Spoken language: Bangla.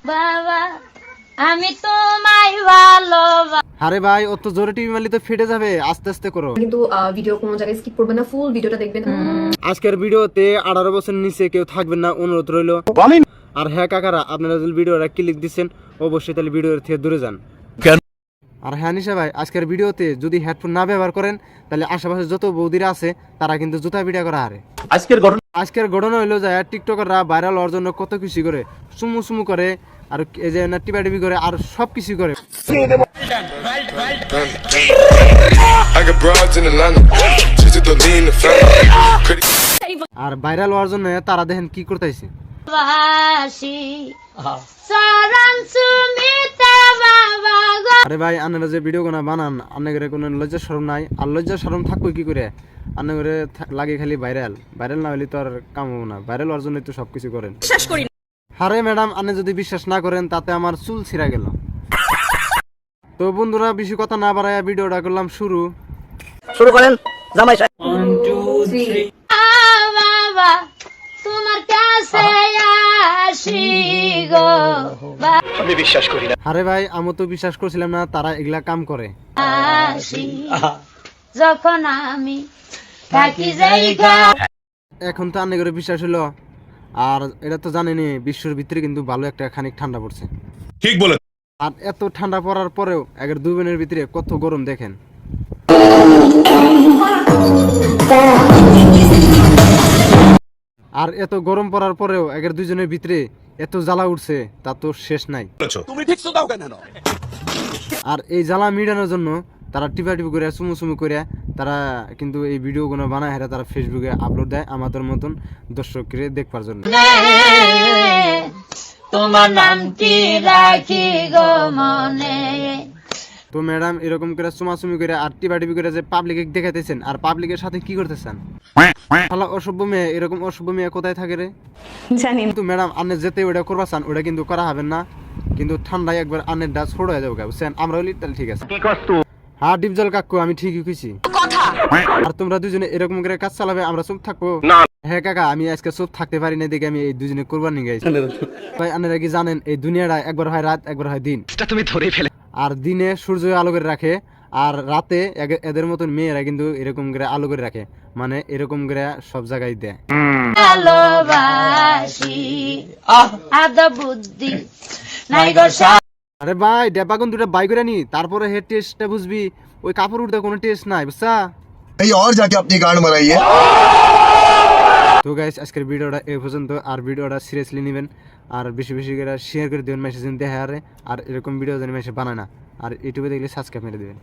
বাবা আমি তোমায় ভালোবাসি। আরে ভাই অত জোরে টিভি মারলে তো ফেটে যাবে, আস্তে আস্তে করো। কিন্তু ভিডিও কোনো জায়গায় স্কিপ করবেন না, ফুল ভিডিওটা দেখবেন। আজকের ভিডিওতে 18 বছর নিচে কেউ থাকবেন না, অনুরোধ রইল। আর হ্যাঁ কাকারা, আপনারা যদি ভিডিওটা ক্লিক দিচ্ছেন অবশ্যই তাহলে ভিডিওর থেকে দূরে যান। আর হ্যাঁ নিশা ভাই, আজকের ভিডিওতে যদি হেডফোন না ব্যবহার করেন তাহলে আশেপাশে যত বৌদিরা আছে তারা কিন্তু জুতা পিটা করা হারে। আজকের ঘটনা হইলো যে টিকটকাররা ভাইরাল হওয়ার জন্য কত কিছু করে, সুমু সুমু করে, আর এই যে টিপাটিপি করে, আর সব কিছু করে। আর ভাইরাল হওয়ার জন্য তারা দেখেন কি করতেছে। আরে ভাই আপনারা যে ভিডিও কোনা বানান, আপনাদের কোনো লজ্জা শরম নাই? আর লজ্জা শরম থাকবো কি করে? আপনাদের লাগে খালি ভাইরাল না হলে তো আর কাম হবো না। ভাইরাল হওয়ার জন্য তো সবকিছু করেন। আরে ম্যাডাম, আপনি যদি বিশ্বাস না করেন তাতে আমার চুল ছিঁড়া গেল। তো বন্ধুরা বেশি কথা না বাড়ায় ভিডিওটা করলাম শুরু করেন। জামাই বাবা তোমার কাছে আসি গো, আমি বিশ্বাস করি না। আরে ভাই আমি তো বিশ্বাস করছিলাম না তারা এগুলা কাম করে। আসি যখন আমি থাকি জায়গা। এখন তো আন্নে করে বিশ্বাস হলো। আর এটা তো জানেনি বিশ্বের ভিতরে কিন্তু ভালো একটা খানিক ঠান্ডা পড়ছে। ঠিক বলে। আর এত ঠান্ডা পড়ার পরেও একের দুই বোনের ভিতরে কত গরম দেখেন। আর এত গরম পড়ার পরেও একের দুইজনের ভিতরে এত জ্বালা উঠছে তা তো শেষ নাই। তুমি ঠিক তো দাও কেন? আর এই জ্বালা মিটানোর জন্য তারা টিপাটিপি করে, চুমু চুমু করে তারা কিন্তু এই ভিডিওগুলো বানায় হেরা তারা ফেসবুকে আপলোড দেয় আমাদের মতন দর্শককে দেখবার জন্য। তোমার নামটি রাখি গো মনে। তো ম্যাডাম এরকম করে চুমাচুমি করে আর টিপাটিপি করে যে পাবলিকে দেখাইতেছেন, আর পাবলিকের সাথে কি করতেছেন? শালা অসভ্য মেয়ে, এরকম অসভ্য মেয়ে কোথায় থাকে রে জানি। কিন্তু ম্যাডাম আপনি যেতে ওটা করবা চান ওটা কিন্তু করা হবে না, কিন্তু ঠান্ডায় একবার আনের ডাস ছোট হয়ে যাবে বুঝছেন। আমরা হলি তাহলে ঠিক আছে। হ্যাঁ ডিপজল কাকু, আমি ঠিকই কইছি। আর তোমরা দুজনে এরকম করে কাজ চালাবে, আমরা চুপ থাকবো? হ্যাঁ কাকা, আমি আজকে চুপ থাকতে পারি না দেখে আমি এই দুজনে কোরবানি গাইছি। ভাই আপনারা কি জানেন এই দুনিয়াটা একবার হয় রাত, একবার হয় দিন। তুমি ধরে ফেলে। আর দিনে সূর্য আলো করে রাখে, আর রাতে এদের মতন মেয়েরা কিন্তু এরকম করে আলো করে রাখে, মানে এরকম করে সব জায়গায় দেয়। আদা বুদ্ধি নাই গো। আরে ভাই ডেপাগুন দুটা বাই করে নি, তারপরে হেড টেস্টটা বুঝবি। ওই কাপড় উঠতে কোনো টেস্ট নাই বুঝছা। और जाके अपनी गांड मराइए। তো গাইস আজকের ভিডিওটা এই পর্যন্ত। আর ভিডিওটা সিরিয়াসলি নেবেন, আর বেশি বেশি করে শেয়ার করে দেবেন মেসেজ দেখে। আর এরকম ভিডিও যেন মেসেজ বানায় না। আর ইউটিউবে দেখলে সাবস্ক্রাইব মেরে দেবেন।